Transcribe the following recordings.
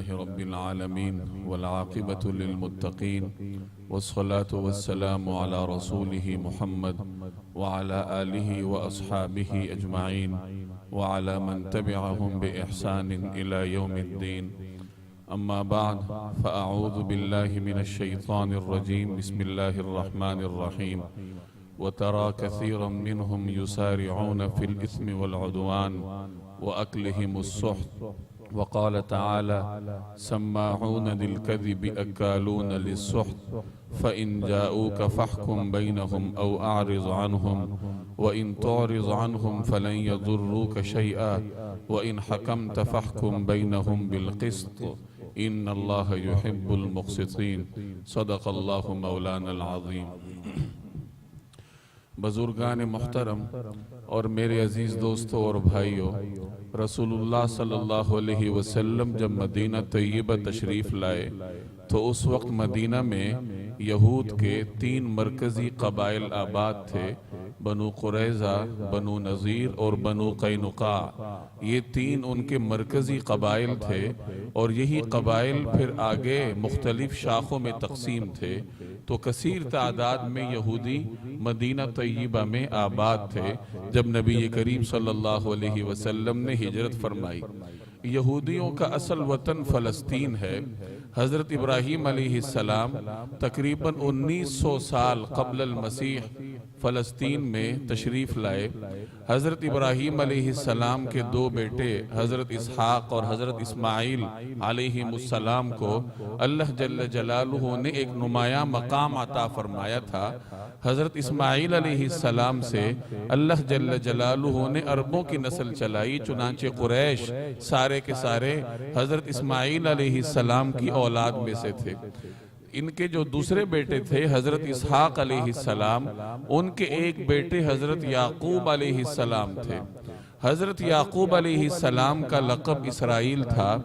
لله رب العالمين والعاقبة للمتقين والصلاة والسلام على رسوله محمد وعلى آله وأصحابه أجمعين وعلى من تبعهم بإحسان إلى يوم الدين. أما بعد فأعوذ بالله من الشيطان الرجيم. بسم الله الرحمن الرحيم. وترى كثيرا منهم يسارعون في الإثم والعدوان وأكلهم السحت. وقال تعالى: سماعون للكذب أكالون للسحت فإن جاءوك فاحكم بينهم أو أعرض عنهم وإن تعرض عنهم فلن يضروك شيئا وإن حكمت فاحكم بينهم بالقسط إن الله يحب المقسطين. صدق الله مولانا العظيم. بزرگان محترم اور میرے عزیز دوستوں اور بھائیوں، رسول اللہ صلی اللہ علیہ وسلم جب مدینہ طیبہ تشریف لائے تو اس وقت مدینہ میں یہود کے 3 مرکزی قبائل آباد تھے: بنو قریظہ، بنو نذیر اور بنو قینقاع. یہ 3 ان کے مرکزی قبائل تھے اور یہی قبائل پھر آگے مختلف شاخوں میں تقسیم تھے. تو کثیر تعداد میں یہودی مدینہ طیبہ میں آباد تھے جب نبی کریم صلی اللہ علیہ وسلم نے ہجرت فرمائی. یہودیوں کا اصل وطن فلسطین ہے. حضرت ابراہیم علیہ السلام تقریباً 1900 سال قبل المسیح فلسطین میں تشریف لائے. حضرت ابراہیم علیہ السلام کے 2 بیٹے حضرت اسحاق اور حضرت اسماعیل علیہ السلام کو اللہ جل جلالہ نے ایک نمایاں مقام عطا فرمایا تھا. حضرت اسماعیل علیہ السلام سے اللہ جل جلالہ نے عربوں کی نسل چلائی. چنانچہ قریش سارے کے سارے حضرت اسماعیل علیہ السلام کی اولاد میں سے تھے. ان کے جو دوسرے بیٹے تھے حضرت اسحاق علیہ السلام، ان کے ایک بیٹے حضرت یعقوب علیہ السلام تھے. حضرت یعقوب علیہ السلام کا لقب اسرائیل تھا.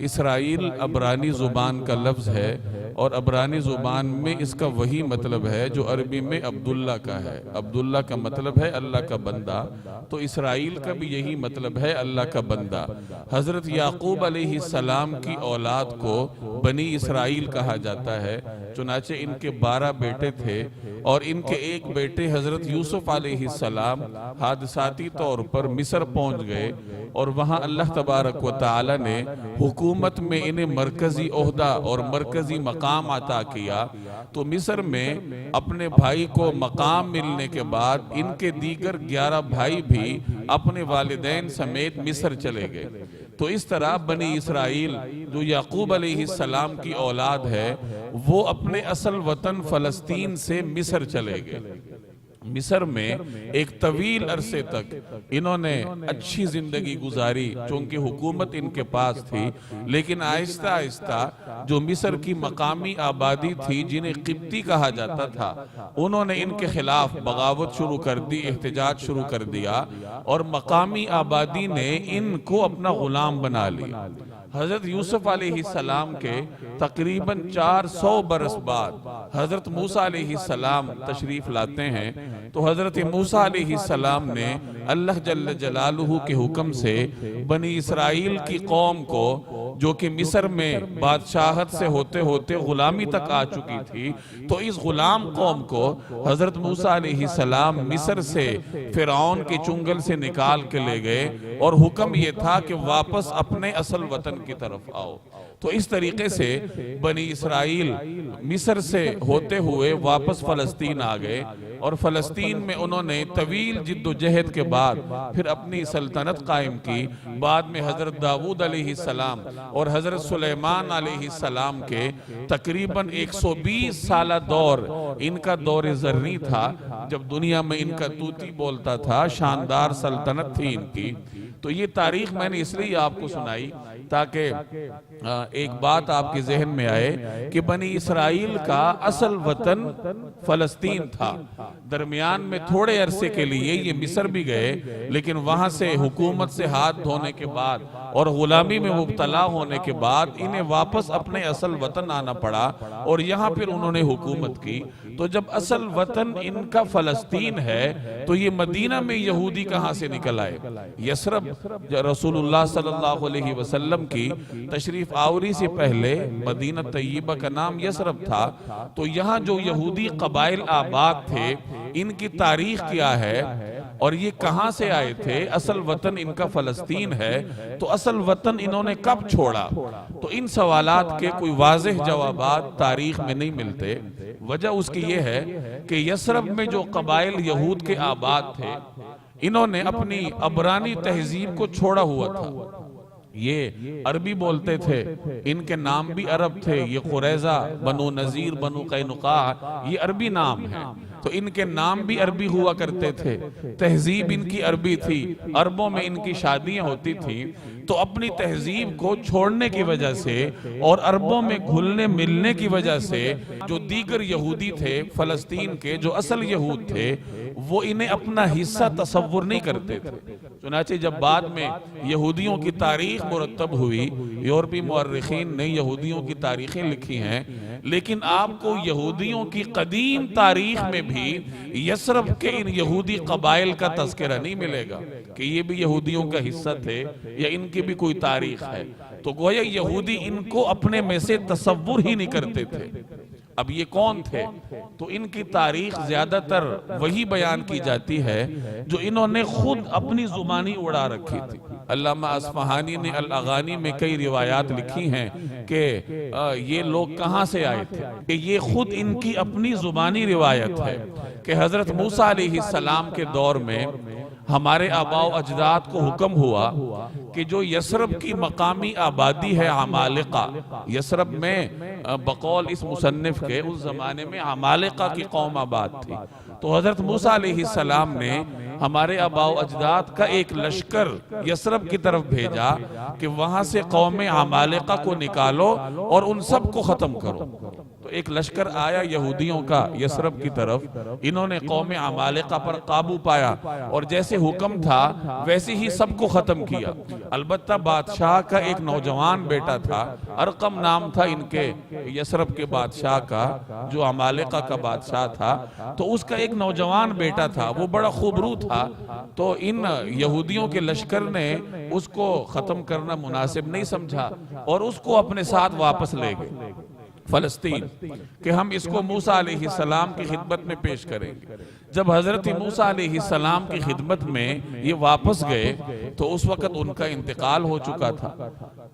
اسرائیل عبرانی زبان کا لفظ ہے اور عبرانی زبان میں اس کا وہی مطلب ہے جو عربی میں عبداللہ کا ہے. عبداللہ کا مطلب ہے اللہ کا بندہ، تو اسرائیل کا بھی یہی مطلب ہے اللہ کا بندہ. حضرت یعقوب علیہ السلام کی اولاد کو بنی اسرائیل کہا جاتا ہے. چنانچہ ان کے 12 بیٹے تھے اور ان کے ایک بیٹے حضرت یوسف علیہ السلام حادثاتی طور پر مصر پہنچ گئے اور وہاں اللہ تبارک و تعالی نے حکومت میں انہیں مرکزی عہدہ اور مرکزی مقام عطا کیا. تو مصر میں اپنے بھائی کو مقام ملنے کے بعد ان کے دیگر 11 بھائی بھی اپنے والدین سمیت مصر چلے گئے. تو اس طرح بنی اسرائیل جو یعقوب علیہ السلام کی اولاد ہے وہ اپنے اصل وطن فلسطین سے مصر چلے گئے. مصر میں ایک طویل عرصے تک انہوں نے اچھی زندگی گزاری چونکہ حکومت ان کے پاس تھی. لیکن آہستہ آہستہ جو مصر کی مقامی آبادی تھی جنہیں قبطی کہا جاتا تھا، انہوں نے ان کے خلاف بغاوت شروع کر دی، احتجاج شروع کر دیا اور مقامی آبادی نے ان کو اپنا غلام بنا لیا. حضرت یوسف علیہ السلام کے تقریباً 400 برس بعد حضرت موسیٰ علیہ السلام تشریف لاتے ہیں. تو حضرت موسیٰ علیہ السلام نے اللہ جل جلالہ کے حکم سے بنی اسرائیل کی قوم کو جو کہ مصر میں بادشاہت سے ہوتے ہوتے غلامی تک آ چکی تھی، تو اس غلام قوم کو حضرت موسیٰ علیہ السلام مصر سے فرعون کے چنگل سے نکال کے لے گئے اور حکم یہ تھا کہ واپس اپنے اصل وطن کی طرف آؤ. تو اس طریقے سے بنی اسرائیل مصر سے ہوتے ہوئے واپس فلسطین آ گئے اور فلسطین میں انہوں نے طویل جد و جہد کے بعد پھر اپنی سلطنت قائم کی. بعد میں حضرت داؤد علیہ السلام اور حضرت سلیمان علیہ السلام کے تقریباً 120 سالہ دور ان کا دور زرنی تھا جب دنیا میں ان کا طوطی بولتا تھا. شاندار سلطنت تھی ان کی. تو یہ تاریخ میں نے اس لیے آپ کو سنائی تاکہ ایک بات آپ کے ذہن میں آئے کہ بنی اسرائیل کا اصل وطن فلسطین تھا. درمیان میں تھوڑے عرصے کے لیے یہ مصر بھی گئے لیکن وہاں سے حکومت سے ہاتھ دھونے کے بعد اور غلامی میں مبتلا ہونے کے بعد انہیں واپس اپنے اصل وطن آنا پڑا اور یہاں پھر انہوں نے حکومت کی. تو جب اصل وطن ان کا فلسطین ہے تو یہ مدینہ میں یہودی کہاں سے نکل آئے؟ یثرب رسول اللہ صلی اللہ علیہ وسلم کی تشریف آوری سے پہلے مدینہ طیبہ کا نام یثرب تھا. تو یہاں جو یہودی قبائل آباد تھے ان کی تاریخ کیا ہے اور یہ کہاں سے آئے تھے؟ اصل وطن ان کا فلسطین ہے تو اصل وطن انہوں نے کب چھوڑا؟ تو ان سوالات کے کوئی واضح جوابات تاریخ میں نہیں ملتے. وجہ اس کی یہ ہے کہ یثرب میں جو قبائل یہود کے آباد تھے انہوں نے اپنی عبرانی تہذیب کو چھوڑا ہوا تھا. یہ عربی بولتے تھے، ان کے نام بھی عرب تھے. یہ قریظہ، بنو نذیر، بنو قینقاع، یہ عربی نام ہیں. تو ان کے نام بھی عربی ہوا کرتے تھے، تہذیب ان کی عربی تھی، عربوں میں ان کی شادیاں ہوتی تھیں. تو اپنی تہذیب کو چھوڑنے کی وجہ سے اور عربوں میں گھلنے ملنے کی وجہ سے جو دیگر یہودی تھے فلسطین کے، جو اصل یہود تھے، وہ انہیں اپنا حصہ تصور نہیں کرتے تھے. چنانچہ جب بعد میں یہودیوں کی تاریخ مرتب ہوئی، یورپی مورخین نے یہودیوں کی تاریخیں لکھی ہیں، لیکن آپ کو یہودیوں کی قدیم تاریخ میں بھی یثرب کے ان یہودی قبائل کا تذکرہ نہیں ملے گا کہ یہ بھی یہودیوں کا حصہ تھے یا ان کی بھی کوئی تاریخ ہے. تو گویا یہودی ان کو اپنے میں سے تصور ہی نہیں کرتے تھے. اب یہ کون تھے؟ تو ان کی تاریخ زیادہ تر وہی بیان کی جاتی ہے جو انہوں نے خود اپنی زبانی اڑا رکھی تھی. علامہ اصفہانی نے الاغانی میں کئی روایات لکھی ہیں کہ یہ لوگ کہاں سے آئے تھے، کہ یہ خود ان کی اپنی زبانی روایت ہے کہ حضرت موسیٰ علیہ السلام کے دور میں ہمارے آباء و اجداد کو حکم ہوا کہ جو یثرب کی مقامی آبادی ہے عمالقہ، یثرب میں بقول اس مصنف کے اس زمانے میں عمالقہ کی قوم آباد تھی. تو حضرت موسیٰ علیہ السلام نے ہمارے آباء و اجداد کا ایک لشکر یثرب کی طرف بھیجا کہ وہاں سے قوم عمالقہ کو نکالو اور ان سب کو ختم کرو. تو ایک لشکر آیا یہودیوں کا یثرب کی طرف، انہوں نے قوم عمالقہ پر قابو پایا اور جیسے حکم تھا ویسے ہی سب کو ختم کیا. البتہ بادشاہ کا ایک نوجوان بیٹا تھا، ارقم نام تھا ان کے یثرب کے بادشاہ کا، جو عمالقہ کا بادشاہ تھا. تو اس کا ایک نوجوان بیٹا تھا، وہ بڑا خوبرو تھا. تو ان یہودیوں کے لشکر نے اس کو ختم کرنا مناسب نہیں سمجھا اور اس کو اپنے ساتھ واپس لے گئے فلسطین کہ ہم اس کو موسیٰ علیہ السلام کی خدمت میں پیش کریں گے. جب حضرت موسیٰ علیہ السلام کی خدمت میں یہ واپس گئے تو اس وقت ان کا انتقال ہو چکا تھا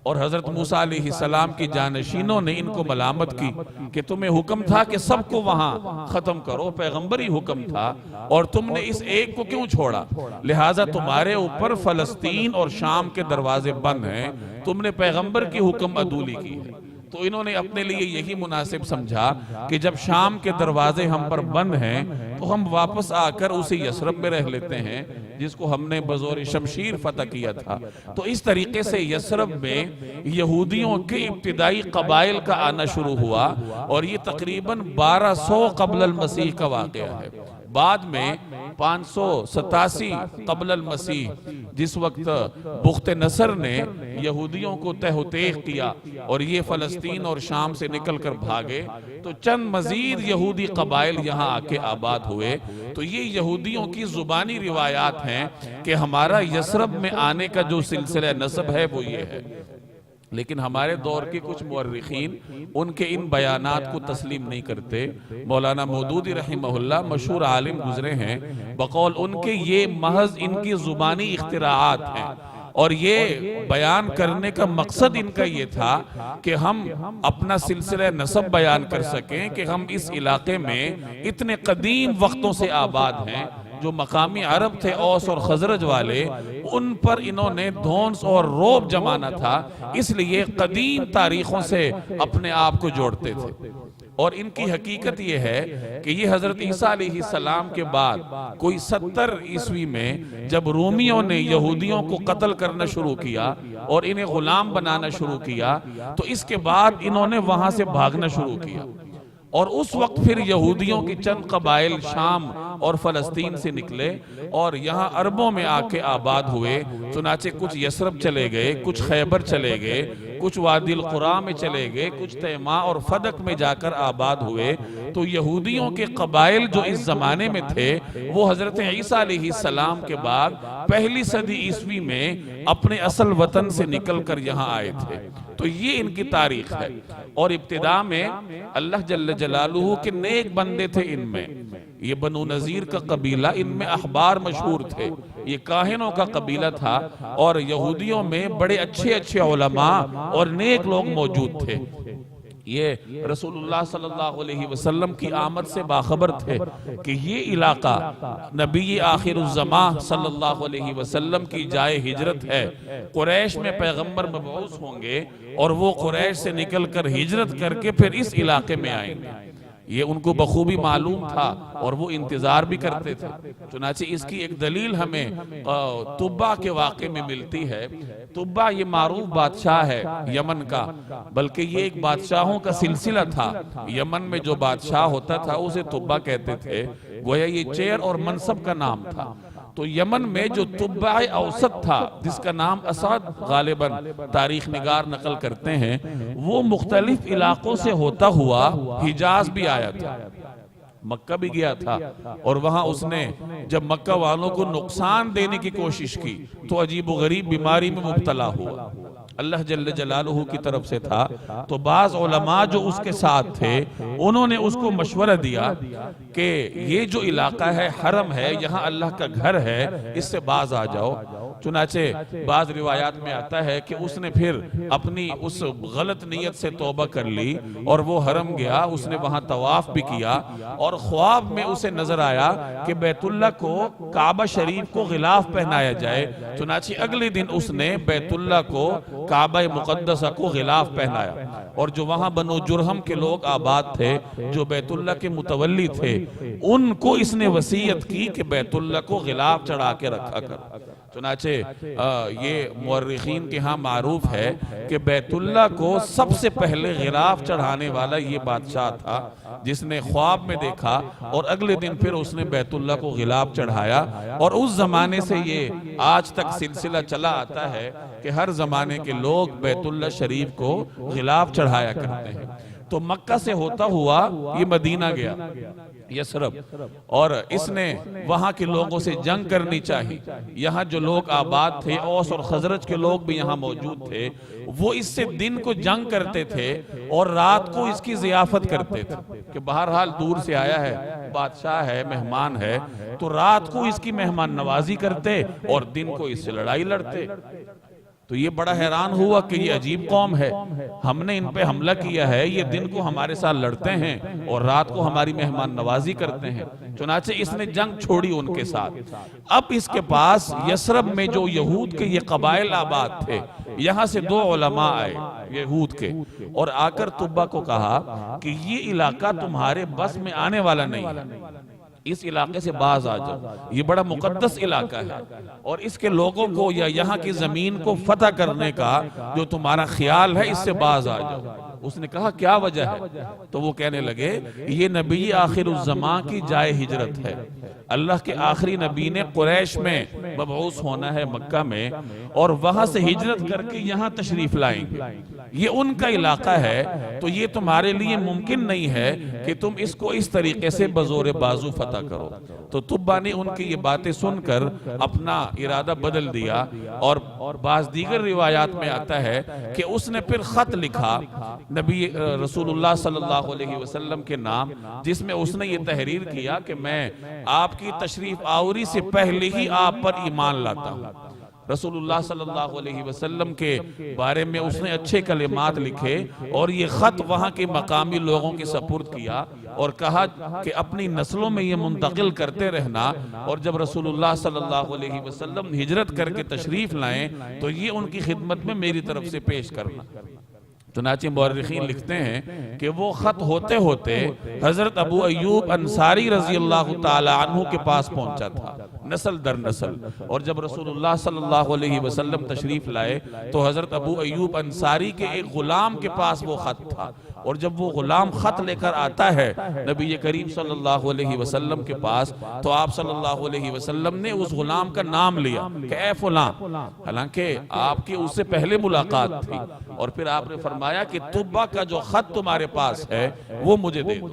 اور حضرت موسیٰ علیہ السلام کی جانشینوں نے ان کو ملامت کی کہ تمہیں حکم تھا کہ سب کو وہاں ختم کرو، پیغمبری حکم تھا اور تم نے اس ایک کو کیوں چھوڑا؟ لہٰذا تمہارے اوپر فلسطین اور شام کے دروازے بند ہیں، تم نے پیغمبر کی حکم عدولی کی ہے. تو انہوں نے اپنے لیے یہی مناسب سمجھا کہ جب شام کے دروازے ہم پر بند ہیں تو ہم واپس آ کر اسے یثرب میں رہ لیتے ہیں جس کو ہم نے بزور شمشیر فتح کیا تھا. تو اس طریقے سے یثرب میں یہودیوں کے ابتدائی قبائل کا آنا شروع ہوا اور یہ تقریباً 1200 قبل المسیح کا واقعہ ہے. بعد میں 587 قبل المسیح جس وقت بخت نصر نے یہودیوں کو تہ و تیغ کیا اور یہ فلسطین اور شام سے نکل کر بھاگے تو چند مزید یہودی قبائل یہاں آ کے آباد ہوئے. تو یہ یہودیوں کی زبانی روایات ہیں کہ ہمارا یثرب میں آنے کا جو سلسلہ نسب ہے وہ یہ ہے. لیکن ہمارے دور کے کچھ مورخین ان کے ان بیانات کو تسلیم نہیں کرتے. مولانا مودودی رحمہ اللہ مشہور عالم گزرے ہیں، بقول ان کے یہ محض ان کی زبانی اختراعات ہیں اور یہ بیان کرنے کا مقصد ان کا یہ تھا کہ ہم اپنا سلسلہ نسب بیان کر سکیں کہ ہم اس علاقے میں اتنے قدیم وقتوں سے آباد ہیں. جو مقامی عرب تھے اوس اور خزرج والے، ان پر انہوں نے دھونس اور روب جمانا تھا، اس لیے قدیم تاریخوں سے اپنے آپ کو جوڑتے تھے. اور ان کی حقیقت یہ ہے کہ یہ حضرت عیسیٰ علیہ السلام کے بعد کوئی 70 عیسوی میں جب رومیوں نے یہودیوں کو قتل کرنا شروع کیا اور انہیں غلام بنانا شروع کیا تو اس کے بعد انہوں نے وہاں سے بھاگنا شروع کیا اور اس وقت پھر یہودیوں کے چند قبائل شام اور فلسطین سے نکلے اور یہاں عربوں میں آ کے آباد ہوئے. چنانچہ کچھ یثرب چلے گئے, کچھ خیبر چلے گئے, کچھ وادی القریٰ میں چلے گئے, کچھ تیماء اور فدق میں جا کر آباد ہوئے. تو یہودیوں کے قبائل جو اس زمانے میں تھے وہ حضرت عیسیٰ علیہ السلام کے بعد پہلی صدی عیسوی میں اپنے اصل وطن سے نکل کر یہاں آئے تھے. تو یہ ان کی تاریخ ہے. اور ابتداء میں اللہ جل جلالہ کے نیک بندے تھے ان میں. یہ بنو نذیر کا قبیلہ, ان میں احبار مشہور تھے, یہ کاہنوں کا قبیلہ تھا, اور یہودیوں میں بڑے اچھے اچھے علماء اور نیک لوگ موجود تھے. یہ رسول اللہ صلی اللہ علیہ وسلم کی آمد سے باخبر تھے کہ یہ علاقہ نبی آخر الزمان صلی اللہ علیہ وسلم کی جائے ہجرت ہے. قریش میں پیغمبر مبعوث ہوں گے اور وہ قریش سے نکل کر ہجرت کر کے پھر اس علاقے میں آئیں گے. یہ ان کو بخوبی معلوم تھا اور وہ انتظار بھی کرتے تھے. چنانچہ اس کی ایک دلیل ہمیں طبہ کے واقعے میں ملتی ہے. طبہ یہ معروف بادشاہ ہے یمن کا, بلکہ یہ ایک بادشاہوں کا سلسلہ تھا. یمن میں جو بادشاہ ہوتا تھا اسے طبہ کہتے تھے, گویا یہ چیر اور منصب کا نام تھا. تو یمن میں جو طبہ اوسط تھا, جس کا نام اسد غالباً تاریخ نگار نقل کرتے ہیں, وہ مختلف علاقوں سے ہوتا ہوا حجاز بھی آیا تھا, مکہ بھی گیا تھا. اور وہاں اس نے جب مکہ والوں کو نقصان دینے کی کوشش کی تو عجیب و غریب بیماری میں مبتلا ہوا. اللہ جل جلالہ کی طرف سے تھا. تو بعض علماء جو اس کے ساتھ تھے انہوں نے اس کو مشورہ دیا کہ یہ جو علاقہ ہے حرم ہے, یہاں اللہ کا گھر ہے, اس سے باز آ جاؤ. چنانچہ بعض روایات میں آتا ہے کہ اس نے پھر اپنی اس غلط نیت سے توبہ کر لی اور وہ حرم گیا. اس نے وہاں طواف بھی کیا اور خواب میں اسے نظر آیا کہ بیت اللہ کو, کعبہ شریف کو غلاف پہنایا جائے. چنانچہ اگلے دن اس نے بیت اللہ کو, کعبہ مقدسہ کو غلاف پہنایا. اور جو وہاں بنو جرہم کے لوگ آباد تھے, جو بیت اللہ کے متولی تھے, ان کو اس نے وصیت کی کہ بیت اللہ کو غلاف چڑھا کے رکھا کر. چنانچہ یہ مورخین کے ہاں معروف ہے کہ بیت اللہ کو سب سے پہلے غلاف چڑھانے والا یہ بادشاہ تھا, جس نے خواب میں دیکھا اور اگلے دن پھر اس نے بیت اللہ کو غلاف چڑھایا. اور اس زمانے سے یہ آج تک سلسلہ چلا آتا ہے کہ ہر زمانے کے لوگ بیت اللہ شریف کو غلاف چڑھایا کرتے ہیں. تو مکہ سے ہوتا ہوا یہ مدینہ گیا, یثرب, اور اس نے وہاں کے لوگوں سے جنگ کرنی چاہی. یہاں جو لوگ آباد تھے, اوس اور خزرج کے لوگ بھی یہاں موجود تھے, وہ اس سے دن کو جنگ کرتے تھے اور رات کو اس کی ضیافت کرتے تھے کہ بہرحال دور سے آیا ہے, بادشاہ ہے, مہمان ہے, تو رات کو اس کی مہمان نوازی کرتے اور دن کو اس سے لڑائی لڑتے. تو یہ بڑا حیران ہوا کہ یہ عجیب قوم ہے, ہم نے ان پہ حملہ کیا ہے, یہ دن کو ہمارے ساتھ لڑتے ہیں اور رات کو ہماری مہمان نوازی کرتے ہیں. چنانچہ اس نے جنگ چھوڑی ان کے ساتھ. اب اس کے پاس یثرب میں جو یہود کے یہ قبائل آباد تھے, یہاں سے 2 علماء آئے یہود کے, اور آ کر طبہ کو کہا کہ یہ علاقہ تمہارے بس میں آنے والا نہیں ہے, اس علاقے سے باز آ جاؤ, یہ بڑا مقدس علاقہ ہے, اور اس کے لوگوں کو یا یہاں کی زمین کو فتح کرنے کا جو تمہارا خیال ہے, اس سے باز آ جاؤ. اس نے کہا کیا وجہ ہے؟ تو وہ کہنے لگے یہ نبی آخر الزمان کی جائے ہجرت ہے, اللہ کے آخری نبی نے قریش میں مبعوث ہونا ہے مکہ میں, اور وہاں سے ہجرت کر کے یہاں تشریف لائیں گے, یہ ان کا علاقہ ہے. تو یہ تمہارے لیے ممکن نہیں ہے کہ تم اس کو اس طریقے سے بزور بازو فتح کرو. تو طبہ نے ان کی یہ باتیں سن کر اپنا ارادہ بدل دیا, اور بعض دیگر روایات میں آتا ہے کہ اس نے پھر خط لکھا نبی رسول اللہ صلی اللہ علیہ وسلم کے نام, جس میں اس نے یہ تحریر کیا کہ میں آپ کی تشریف آوری سے پہلے ہی آپ پر ایمان لاتا ہوں. رسول اللہ صلی اللہ علیہ وسلم کے بارے میں اس نے اچھے کلمات لکھے اور یہ خط وہاں کے مقامی لوگوں کے سپرد کیا اور کہا کہ اپنی نسلوں میں یہ منتقل کرتے رہنا, اور جب رسول اللہ صلی اللہ علیہ وسلم ہجرت کر کے تشریف لائیں تو یہ ان کی خدمت میں میری طرف سے پیش کرنا. چنانچہ مورخین لکھتے ہیں کہ وہ خط ہوتے ہوتے حضرت ابو ایوب انصاری رضی اللہ تعالی عنہ کے پاس پہنچا تھا. نسل در نسل۔ اور جب رسول اللہ صلی اللہ علیہ وسلم تشریف لائے تو حضرت ابو ایوب انصاری کے ایک غلام کے پاس وہ خط تھا، اور جب وہ غلام خط لے کر آتا ہے نبی کریم صلی اللہ علیہ وسلم کے پاس تو آپ صلی اللہ علیہ وسلم نے اس غلام کا نام لیا کہ اے فلان، حالانکہ آپ کی اس سے پہلے ملاقات تھی، اور پھر آپ نے فرمایا کہ تبا کا جو خط تمہارے پاس ہے وہ مجھے دے دو۔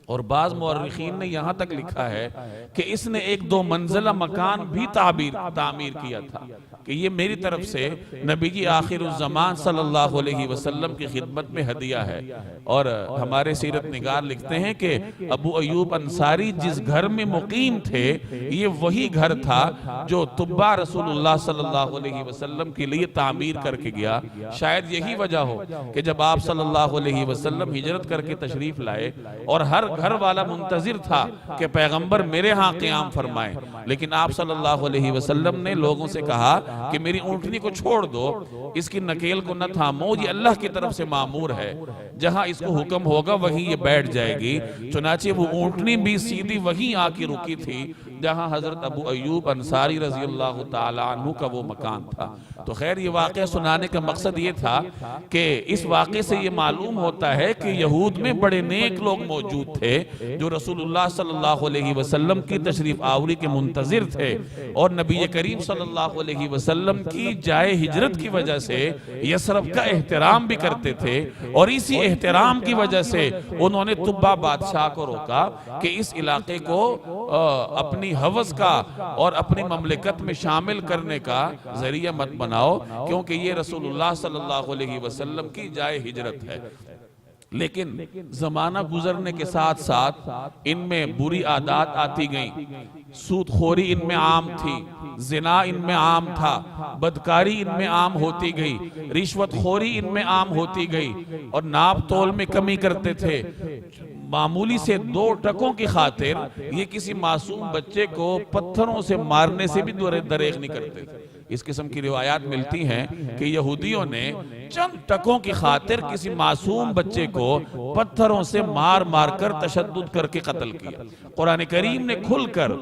اور بعض مورخین نے یہاں تک لکھا ہے کہ اس نے ایک دو منزلہ مکان بھی تعمیر کیا تھا کہ یہ میری طرف سے نبی کی آخر الزمان صلی اللہ علیہ وسلم کی خدمت میں ہدیہ ہے۔ اور ہمارے سیرت نگار لکھتے ہیں کہ ابو ایوب انصاری جس گھر میں مقیم تھے یہ وہی گھر تھا جو تبا رسول اللہ صلی اللہ علیہ وسلم کے لیے تعمیر کر کے گیا۔ شاید یہی وجہ ہو کہ جب آپ صلی اللہ علیہ وسلم ہجرت کر کے تشریف لائے اور ہر گھر والا منتظر تھا کہ پیغمبر میرے ہاں قیام فرمائے، لیکن آپ صلی اللہ علیہ وسلم نے لوگوں سے کہا کہ میری اونٹنی کو چھوڑ دو، اس کی نکیل کو نہ تھامو، یہ اللہ کی طرف سے معمور ہے، جہاں اس کو حکم ہوگا وہیں یہ بیٹھ جائے گی۔ چنانچہ وہ اونٹنی بھی سیدھی وہیں آ کے رکی تھی جہاں حضرت ابو ایوب انصاری رضی اللہ تعالیٰ عنہ کا وہ مکان تھا۔ تو خیر یہ واقعہ سنانے کا مقصد یہ تھا کہ اس واقعے سے یہ معلوم ہوتا ہے کہ یہود میں بڑے نیک لوگ موجود تھے جو رسول اللہ صلی اللہ علیہ وسلم کی تشریف آوری کے منتظر تھے، اور نبی کریم صلی اللہ علیہ وسلم کی جائے ہجرت کی وجہ سے یثرب کا احترام بھی کرتے تھے، اور اسی احترام کی وجہ سے انہوں نے تبا بادشاہ کو روکا کہ اس علاقے کو اپنی حوض کا اور اپنی مملکت میں شامل کرنے کا ذریعہ مت بناؤ، کیونکہ یہ رسول اللہ صلی اللہ علیہ وسلم کی جائے ہجرت ہے۔ لیکن زمانہ گزرنے کے ساتھ ساتھ ان میں بری عادات آتی گئیں، سود خوری ان میں عام تھی، زنا ان میں عام تھا، بدکاری ان میں عام ہوتی گئی، رشوت خوری ان میں عام ہوتی گئی، اور ناپ تول میں کمی کرتے تھے۔ معمولی سے 2 ٹکوں کی خاطر یہ کسی معصوم بچے کو پتھروں سے مارنے سے بھی دریغ نہیں کرتے تھے۔ اس قسم کی روایات ملتی ہیں کہ یہودیوں نے چند ٹکوں کی خاطر کسی معصوم بچے کو پتھروں سے مار مار کر تشدد کر کے قتل کیا۔ قرآن کریم نے کھل کر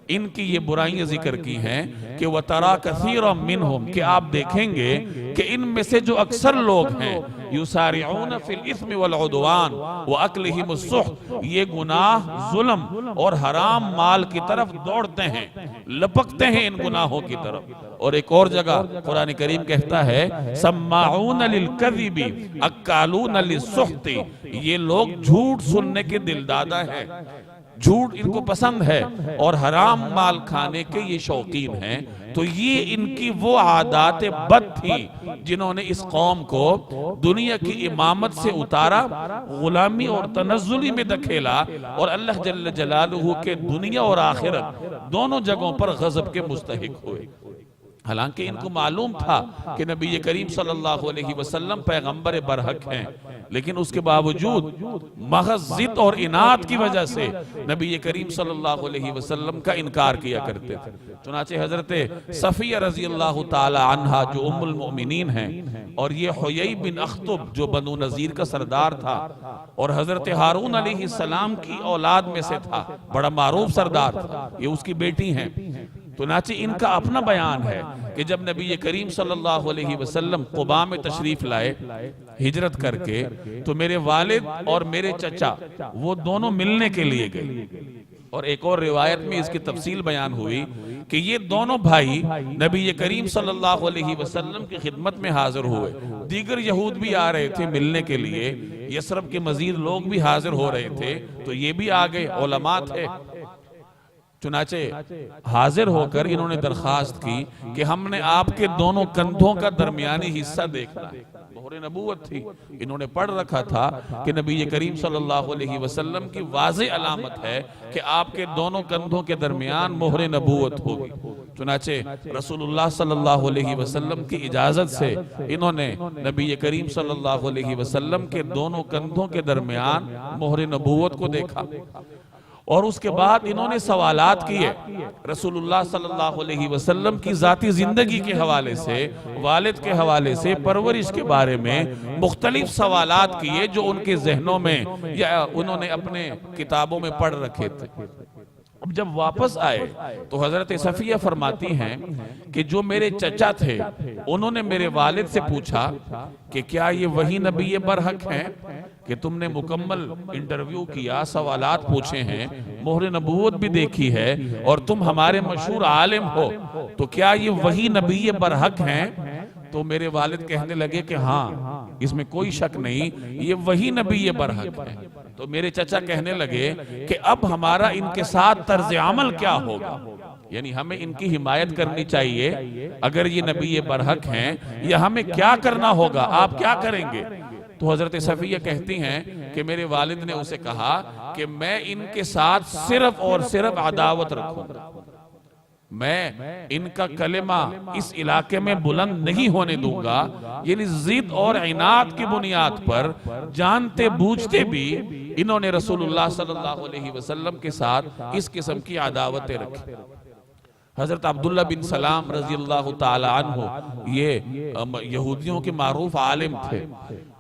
ان کی یہ برائیاں ذکر کی ہیں کہ وَتَرَا كَثِيرًا مِّنْهُمْ، کہ آپ دیکھیں گے کہ ان میں سے جو اکثر لوگ ہیں یُسَارِعُونَ فِي الْإِثْمِ وَالْعُدْوَانِ وَأَكْلِهِمُ السُّحْتِ، یہ گناہ، ظلم اور حرام مال کی طرف دوڑتے ہیں، لپکتے ہیں ان گناہوں کی طرف۔ اور ایک اور جگہ قرآن کریم کہتا ہے سماعون للکذب اکالون للسحت، یہ لوگ جھوٹ سننے کے دلدادہ ہیں، جھوٹ ان کو پسند ہے اور حرام مال کھانے کے یہ شوقین ہیں۔ تو یہ ان کی وہ عادات بد تھی جنہوں نے اس قوم کو دنیا کی امامت سے اتارا، غلامی اور تنزلی میں دکھیلا، اور اللہ جل جلالہ کے دنیا اور آخرت دونوں جگہوں پر غضب کے مستحق ہوئے۔ حالانکہ ان کو معلوم تھا کہ نبی کریم صلی اللہ علیہ وسلم پیغمبر برحق ہیں، لیکن اس کے باوجود محض ضد اور اناد کی وجہ سے نبی کریم صلی اللہ علیہ وسلم کا انکار کیا کرتے تھے۔ چنانچہ حضرت صفیہ رضی اللہ تعالی عنہا جو ام المؤمنین ہیں، اور یہ حیی بن اخطب جو بنو نذیر کا سردار تھا اور حضرت ہارون علیہ السلام کی اولاد میں سے تھا، بڑا معروف سردار تھا، یہ اس کی بیٹی ہیں۔ چنانچہ ان کا اپنا بیان ہے کہ جب نبی کریم صلی اللہ علیہ وسلم قباء میں تشریف لائے ہجرت کر کے، تو میرے والد اور میرے چچا وہ دونوں ملنے کے لیے گئے، اور ایک اور روایت میں اس کی تفصیل بیان ہوئی کہ یہ دونوں بھائی نبی کریم صلی اللہ علیہ وسلم کی خدمت میں حاضر ہوئے۔ دیگر یہود بھی آ رہے تھے ملنے کے لیے، یثرب کے مزید لوگ بھی حاضر ہو رہے تھے، تو یہ بھی آگئے، علماء تھے۔ چنانچہ حاضر ہو کر انہوں نے درخواست کی کہ ہم نے آپ کے دونوں کندھوں کا درمیانی حصہ دیکھنا ہے۔ مہر نبوت تھی، انہوں نے پڑھ رکھا تھا کہ نبی کریم صلی اللہ علیہ وسلم کی واضح علامت ہے کہ آپ کے دونوں کندھوں کے درمیان مہر نبوت ہوگی۔ چنانچہ رسول اللہ صلی اللہ علیہ وسلم کی اجازت سے انہوں نے نبی کریم صلی اللہ علیہ وسلم کے دونوں کندھوں کے درمیان مہر نبوت کو دیکھا، اور اس کے بعد انہوں نے سوالات کیے رسول اللہ صلی اللہ علیہ وسلم کی ذاتی زندگی کے حوالے سے، والد کے حوالے سے، پرورش کے بارے میں مختلف سوالات کیے جو ان کے ذہنوں میں یا انہوں نے اپنے کتابوں میں پڑھ رکھے تھے۔ جب واپس آئے تو حضرت صفیہ فرماتی ہیں کہ جو میرے چچا تھے انہوں نے میرے والد سے پوچھا کہ کیا یہ وہی نبی برحق ہیں کہ تم نے مکمل انٹرویو کیا، سوالات پوچھے ہیں، مہر نبوت بھی دیکھی ہے اور تم ہمارے مشہور عالم ہو، تو کیا یہ وہی نبی برحق ہیں؟ تو میرے والد کہنے لگے کہ ہاں، اس میں کوئی شک نہیں، یہ وہی نبی برحق ہیں۔ تو میرے چچا کہنے لگے کہ اب ہمارا ان کے ساتھ طرز عمل کیا ہوگا، یعنی ہمیں ان کی حمایت کرنی چاہیے اگر یہ نبی برحق ہیں، یا ہمیں کیا کرنا ہوگا، آپ کیا کریں گے؟ تو حضرت صفیہ کہتی ہیں کہ میرے والد نے اسے کہا کہ میں ان کے ساتھ صرف اور صرف عداوت رکھوں گا، میں ان کا کلمہ اس علاقے میں بلند نہیں ہونے دوں گا، یعنی ضد اور عناد کی بنیاد پر جانتے بوجھتے بھی انہوں نے رسول اللہ صلی اللہ علیہ وسلم کے ساتھ اس قسم کی عداوتیں رکھی۔ حضرت عبداللہ بن سلام رضی اللہ تعالی عنہ یہ یہودیوں کے معروف عالم تھے،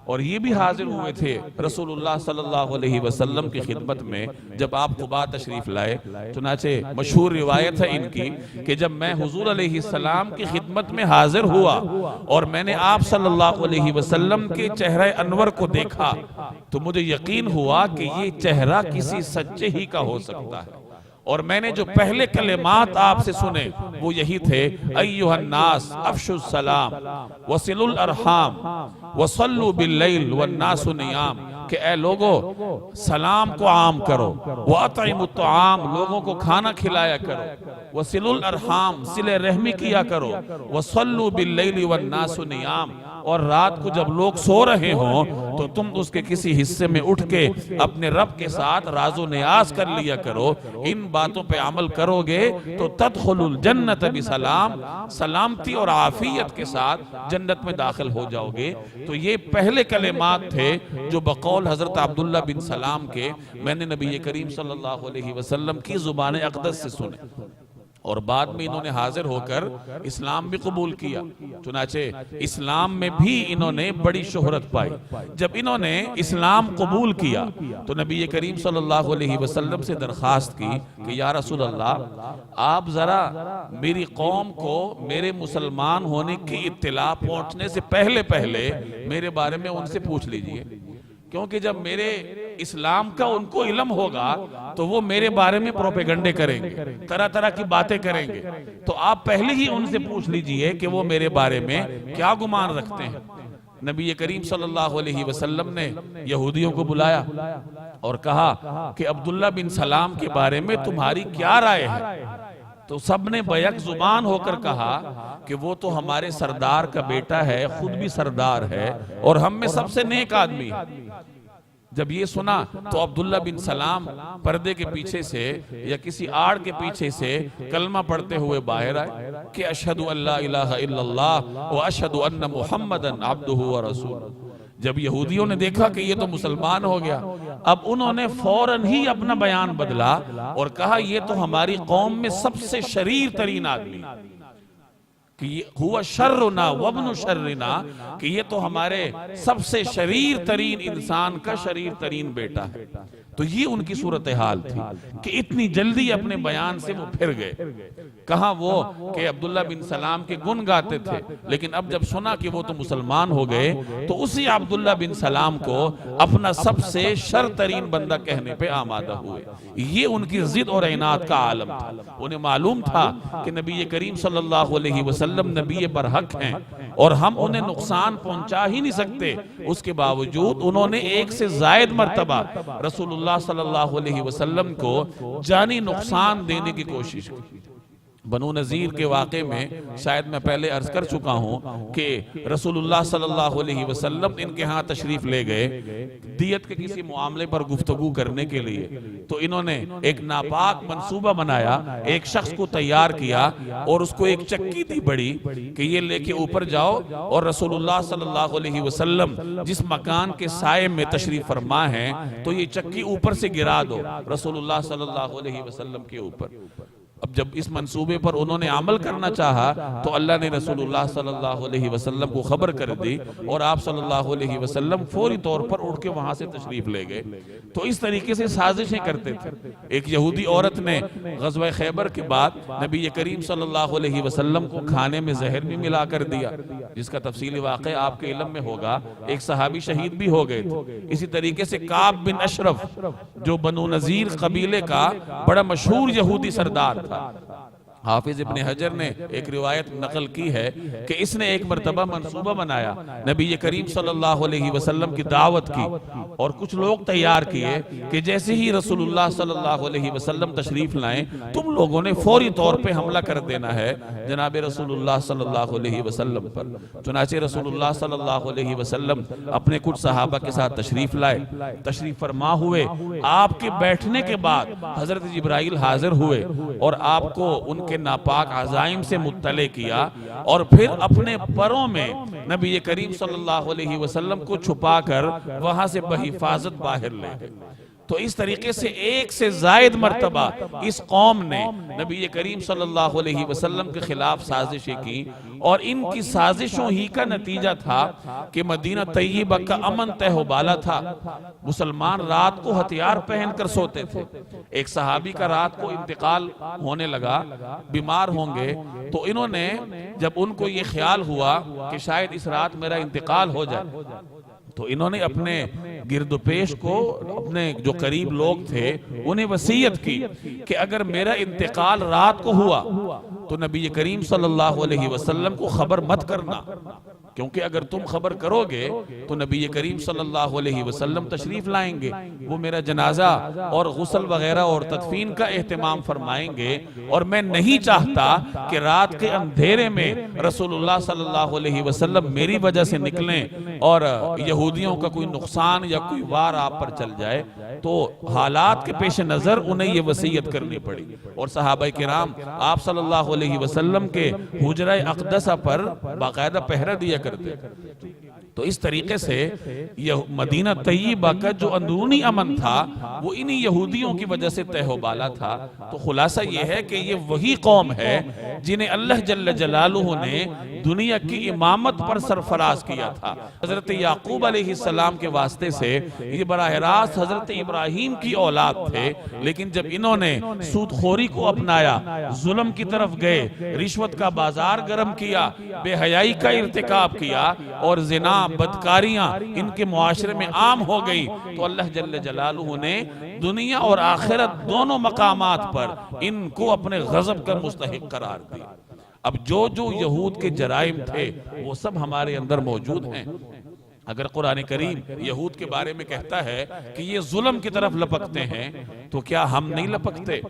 اور یہ بھی حاضر ہوئے تھے رسول اللہ صلی اللہ علیہ وسلم کی خدمت میں جب آپ قباء تشریف لائے۔ چنانچہ مشہور روایت ہے ان کی کہ جب میں حضور علیہ السلام کی خدمت میں حاضر ہوا اور میں نے آپ صلی اللہ علیہ وسلم کے چہرہ انور کو دیکھا تو مجھے یقین ہوا کہ یہ چہرہ کسی سچے ہی کا ہو سکتا ہے، اور میں نے جو پہلے کلمات آپ سے سنے وہ یہی تھے، ایھا الناس افشوا السلام وصلوا الارحام وصلوا باللیل والناس نیام، کہ اے لوگو سلام کو عام کرو، واطعموا الطعام، لوگوں کو کھانا کھلایا کرو، وصلوا الارحام، صلہ رحمی کیا کرو، وصلوا باللیل والناس نیام، اور رات کو جب لوگ سو رہے ہوں تو تم اس کے کسی حصے میں اٹھ کے اپنے رب کے ساتھ راز و نیاز کر لیا کرو۔ ان باتوں پہ عمل کرو گے تو تدخلوا الجنت بسلام، سلامتی اور عافیت کے ساتھ جنت میں داخل ہو جاؤ گے۔ تو یہ پہلے کلمات تھے جو بقول حضرت عبداللہ بن سلام کے میں نے نبی کریم صلی اللہ علیہ وسلم کی زبان اقدس سے سنے، اور بعد میں انہوں نے حاضر ہو کر اسلام بھی قبول کیا۔ چنانچہ اسلام میں بھی انہوں نے بڑی شہرت پائی۔ جب انہوں نے اسلام قبول کیا تو نبی کریم صلی اللہ علیہ وسلم سے درخواست کی کہ یا رسول اللہ، آپ ذرا میری قوم کو میرے مسلمان ہونے کی اطلاع پہنچنے سے پہلے میرے بارے میں ان سے پوچھ لیجئے، کیونکہ جب میرے اسلام کا ان کو علم ہوگا تو وہ میرے بارے میں پروپیگنڈے کریں گے، طرح طرح کی باتیں کریں گے، تو آپ پہلے ہی ان سے پوچھ لیجئے کہ وہ میرے بارے میں کیا گمان رکھتے ہیں۔ نبی کریم صلی اللہ علیہ وسلم نے یہودیوں کو بلایا اور کہا کہ عبداللہ بن سلام کے بارے میں تمہاری کیا رائے ہے؟ تو سب نے بیک زبان ہو کر کہا کہ وہ تو ہمارے سردار کا بیٹا ہے، خود بھی سردار ہے اور ہم میں سب سے نیک آدمی ہے۔ جب یہ سنا تو عبداللہ بن سلام پردے کے پیچھے سے یا کسی آڑ کے پیچھے سے کلمہ پڑھتے ہوئے باہر آئے کہ اشہد ان لا الہ الا اللہ و اشہد ان محمدن عبدہ و رسولہ۔ جب یہودیوں نے دیکھا کہ یہ تو مسلمان ہو گیا، اب انہوں نے فوراً ہی اپنا بیان بدلا اور کہا یہ تو ہماری قوم میں سب سے شریر ترین آدمی کہ ہوا شرنا وابن شرنا، کہ یہ تو ہمارے سب سے شریر ترین انسان کا شریر ترین بیٹا ہے۔ تو یہ ان کی صورتحال تھی کہ اتنی جلدی اپنے بیان سے وہ پھر گئے۔ کہاں وہ کہ عبداللہ بن سلام کے گن گاتے تھے، لیکن اب جب سنا کہ وہ تو مسلمان ہو گئے تو اسی عبداللہ بن سلام کو اپنا سب سے شر ترین بندہ کہنے پہ آمادہ ہوئے۔ یہ ان کی ضد اور عناد کا عالم تھا۔ انہیں معلوم تھا کہ نبی کریم صلی اللہ علیہ وسلم نبی برحق ہیں اور ہم انہیں نقصان پہنچا ہی نہیں سکتے، اس کے باوجود انہوں نے ایک سے زائد مرتبہ رسول اللہ صلی اللہ علیہ وسلم کو جانی نقصان دینے کی کوشش کی۔ بنو نذیر کے واقعے میں شاید میں پہلے عرض کر چکا ہوں کہ رسول اللہ صلی اللہ علیہ وسلم ان کے ہاں تشریف لے گئے دیت کے کسی معاملے پر گفتگو کرنے کے لیے، تو انہوں نے ایک ناپاک منصوبہ بنایا، ایک شخص کو تیار کیا اور اس کو ایک چکی دی بڑی کہ یہ لے کے اوپر جاؤ اور رسول اللہ صلی اللہ علیہ وسلم جس مکان کے سائے میں تشریف فرما ہیں تو یہ چکی اوپر سے گرا دو رسول اللہ صلی اللہ علیہ وسلم کے اوپر۔ اب جب اس منصوبے پر انہوں نے عمل کرنا چاہا تو اللہ نے رسول اللہ صلی اللہ علیہ وسلم کو خبر کر دی اور آپ صلی اللہ علیہ وسلم فوری طور پر اٹھ کے وہاں سے تشریف لے گئے۔ تو اس طریقے سے سازشیں کرتے تھے۔ ایک یہودی عورت نے غزوہ خیبر کے بعد نبی کریم صلی اللہ علیہ وسلم کو کھانے میں زہر بھی ملا کر دیا، جس کا تفصیلی واقعہ آپ کے علم میں ہوگا۔ ایک صحابی شہید بھی ہو گئے تھے۔ اسی طریقے سے کعب بن اشرف جو بنو نذیر قبیلے کا بڑا مشہور یہودی سردار تھا، حافظ ابن حجر نے ایک روایت نقل کی ہے کہ اس نے ایک مرتبہ منصوبہ بنایا، نبی کریم صلی اللہ علیہ وسلم کی دعوت کی اور کچھ لوگ تیار کیے کہ جیسے ہی رسول اللہ صلی اللہ علیہ وسلم تشریف لائیں تم لوگوں نے فوری طور پہ حملہ کر دینا ہے جناب رسول اللہ صلی اللہ علیہ وسلم پر۔ چنانچہ رسول اللہ صلی اللہ علیہ وسلم اپنے کچھ صحابہ کے ساتھ تشریف لائے، تشریف فرما ہوئے۔ آپ کے بیٹھنے کے بعد حضرت جبرائیل حاضر ہوئے اور آپ کو ان کے ناپاک عزائم سے مطلع کیا اور پھر اپنے پروں میں نبی کریم صلی اللہ علیہ وسلم کو چھپا کر وہاں سے بحفاظت باہر لے گئے۔ تو اس طریقے سے ایک سے زائد مرتبہ اس قوم نے نبی کریم صلی اللہ علیہ وسلم کے خلاف سازشیں کی، اور ان کی سازشوں ہی کا نتیجہ تھا کہ مدینہ طیبہ کا امن تہ و بالا تھا۔ مسلمان رات کو ہتھیار پہن کر سوتے تھے۔ ایک صحابی کا رات کو انتقال ہونے لگا، بیمار ہوں گے، تو انہوں نے جب ان کو یہ خیال ہوا کہ شاید اس رات میرا انتقال ہو جائے تو انہوں نے اپنے گرد و پیش کو، اپنے جو قریب لوگ تھے انہیں وصیت کی کہ اگر میرا انتقال رات کو ہوا تو نبی کریم صلی اللہ علیہ وسلم کو خبر مت کرنا، کیونکہ اگر تم خبر کرو گے تو نبی کریم صلی اللہ علیہ وسلم تشریف لائیں گے، وہ میرا جنازہ اور غسل وغیرہ اور تدفین کا اہتمام فرمائیں گے، اور میں نہیں چاہتا کہ رات کے اندھیرے میں رسول اللہ صلی اللہ علیہ وسلم میری وجہ سے نکلیں اور یہودیوں کا کوئی نقصان یا کوئی وار آپ پر چل جائے۔ تو حالات کے پیش نظر انہیں یہ وصیت کرنی پڑی، اور صحابہ کرام آپ صلی اللہ علیہ وسلم کے حجرہ اقدسہ پر باقاعدہ پہرہ دیا کرتے۔ تو اس طریقے سے یہ مدینہ طیبہ کا جو اندرونی امن تھا وہ انہی یہودیوں کی وجہ سے تہ و بالا تھا۔ تو خلاصہ یہ ہے کہ یہ وہی قوم ہے جنہیں اللہ جل جلالہ نے دنیا کی امامت پر سرفراز کیا تھا۔ حضرت یعقوب علیہ السلام کے واسطے سے یہ براہ راست حضرت ابراہیم کی اولاد تھے، لیکن جب انہوں نے سود خوری کو اپنایا، ظلم کی طرف گئے، رشوت کا بازار گرم کیا، بے حیائی کا ارتکاب کیا اور زنا بدکاریاں ان کے معاشرے میں عام ہو گئی، تو اللہ جل جلالہ نے دنیا اور آخرت دونوں مقامات پر ان کو اپنے غضب کا مستحق قرار دیا۔ اب جو یہود کے جرائم تھے وہ سب ہمارے اندر موجود ہیں۔ اگر قرآن کریم یہود کے بارے میں کہتا ہے کہ یہ ظلم کی طرف لپکتے ہیں تو کیا ہم نہیں لپکتے؟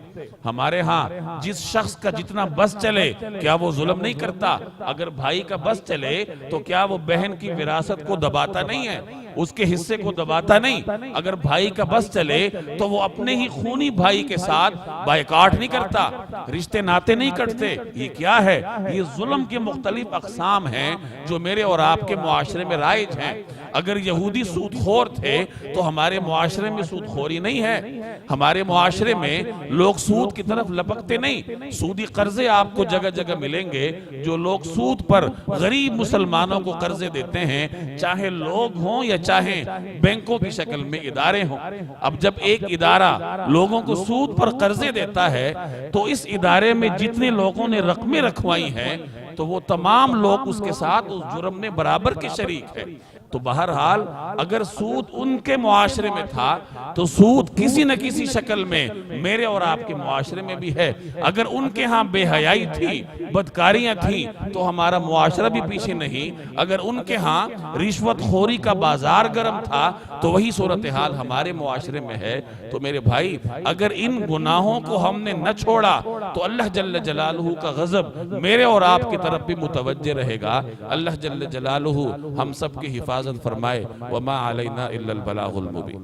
ہمارے ہاں جس شخص کا جتنا بس چلے کیا وہ ظلم نہیں کرتا؟ اگر بھائی کا بس چلے تو کیا وہ بہن کی وراثت کو دباتا نہیں ہے، اس کے حصے کو دباتا نہیں؟ اگر بھائی کا بس چلے تو وہ اپنے ہی خونی بھائی کے ساتھ بائیکاٹ نہیں کرتا، رشتے ناتے نہیں کٹتے؟ یہ کیا ہے؟ یہ ظلم کے مختلف اقسام ہیں جو میرے اور آپ کے معاشرے میں رائج ہیں۔ اگر یہودی سود خور تھے تو ہمارے معاشرے میں سود خوری نہیں ہے، ہمارے معاشرے میں لوگ سود کی طرف لپکتے نہیں۔ سودی قرضے آپ کو جگہ جگہ ملیں گے، جو لوگ سود پر غریب مسلمانوں کو قرضے دیتے ہیں، چاہے لوگ ہوں یا چاہے بینکوں کی شکل میں ادارے ہوں۔ اب جب ایک ادارہ لوگوں کو سود پر قرضے دیتا ہے تو اس ادارے میں جتنے لوگوں نے رقمیں رکھوائی ہیں تو وہ تمام لوگ اس کے ساتھ اس جرم میں برابر کے شریک ہیں۔ تو بہرحال اگر سود ان کے معاشرے میں تھا تو سود کسی نہ کسی شکل میں میرے اور آپ کے معاشرے میں بھی ہے۔ اگر ان کے ہاں بے حیائی تھی، بدکاریاں تھیں تو ہمارا معاشرہ بھی پیچھے نہیں۔ اگر ان کے ہاں رشوت خوری کا بازار گرم تھا تو وہی صورتحال ہمارے معاشرے میں ہے۔ تو میرے بھائی اگر ان گناہوں کو ہم نے نہ چھوڑا تو اللہ جل جلالہ کا غضب میرے اور آپ کی طرف بھی متوجہ رہے گا۔ اللہ جل جلالہ ہم سب کی حفاظت فرمائے۔ وما علینا الا البلاغ المبین۔